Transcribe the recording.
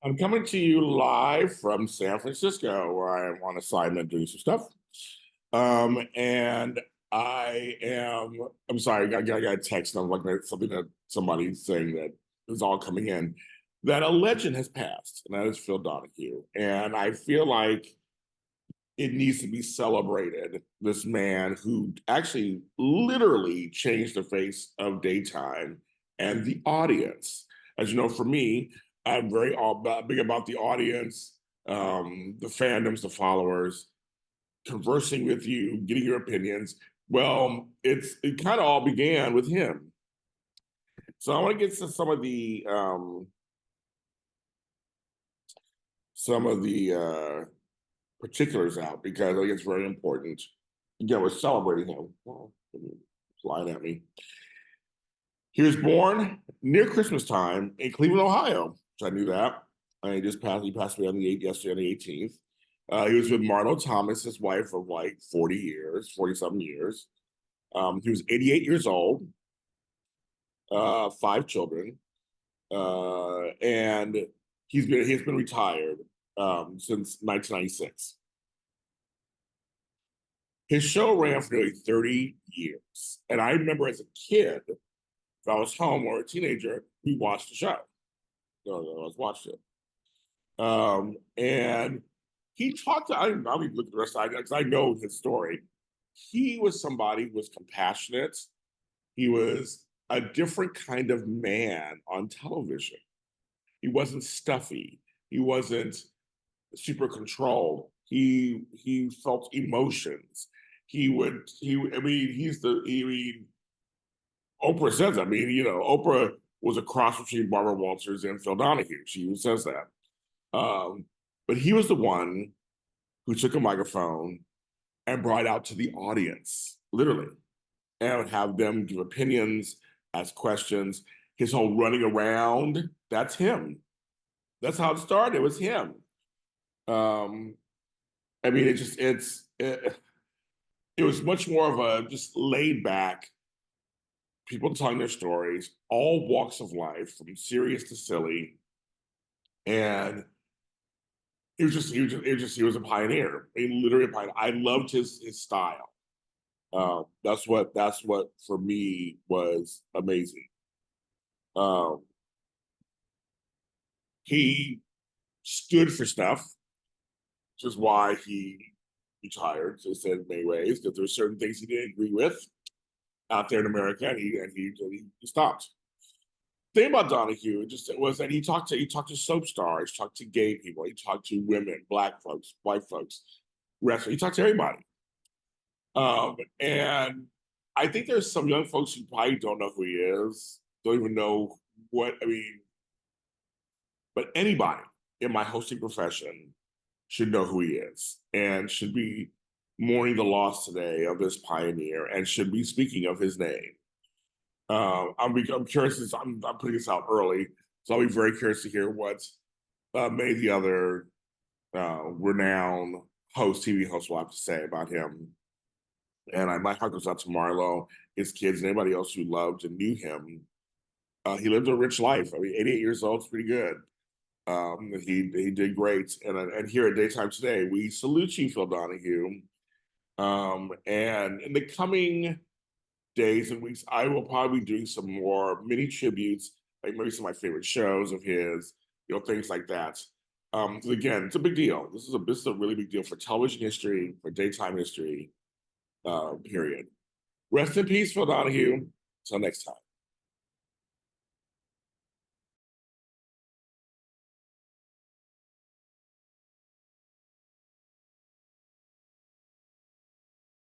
I'm coming to you live from San Francisco, where I am on assignment doing some stuff. And I'm sorry, I got a text, and I'm like something that somebody's saying that is all coming in, that a legend has passed, and that is Phil Donohue. And I feel like it needs to be celebrated. This man who actually literally changed the face of daytime and the audience. As you know, for me, I'm very big about the audience, the fandoms, the followers, conversing with you, getting your opinions. Well, it kind of all began with him. So I want to get to some of the particulars out because I think it's very important. Again, we're celebrating him. Well, flying at me. He was born near Christmas time in Cleveland, Ohio. Which I knew that. He passed away yesterday on the 18th. He was with Marlo Thomas, his wife of like 40 years, 40-something years. He was 88 years old, 5 children, and he's been retired since 1996. His show ran for nearly 30 years. And I remember as a kid, if I was home or a teenager, we watched the show. I watched it. And he talked to, I'll be looking at the rest of it because I know his story. He was somebody who was compassionate. He was a different kind of man on television. He wasn't stuffy. He wasn't super controlled. He felt emotions. Oprah says, Oprah was a cross between Barbara Walters and Phil Donohue. She even says that. But he was the one who took a microphone and brought out to the audience, literally, and would have them give opinions, ask questions. His whole running around, that's him. That's how it started. It was him. It was much more of a just laid back, people telling their stories, all walks of life, from serious to silly. And he was a pioneer, literally a pioneer. I loved his style. That's what for me was amazing. He stood for stuff, which is why he retired. So he said in many ways that there were certain things he didn't agree with out there in America, and he stopped. The thing about Donohue was that he talked to soap stars, he talked to gay people, he talked to women, Black folks, white folks, wrestlers. He talked to everybody. And I think there's some young folks who probably don't know who he is, don't even know but anybody in my hosting profession should know who he is and should be mourning the loss today of this pioneer and should be speaking of his name. I'm curious. I'm putting this out early, so I'll be very curious to hear what many of the other renowned TV hosts will have to say about him. And my heart goes out to Marlo, his kids, and anybody else who loved and knew him. He lived a rich life. 88 years old is pretty good. He did great. And here at Daytime Today, we salute you, Phil Donohue. And in the coming days and weeks, I will probably be doing some more mini tributes, like maybe some of my favorite shows of his, things like that. Again, it's a big deal. This is a really big deal for television history, for daytime history, period. Rest in peace, Phil Donohue. Until next time.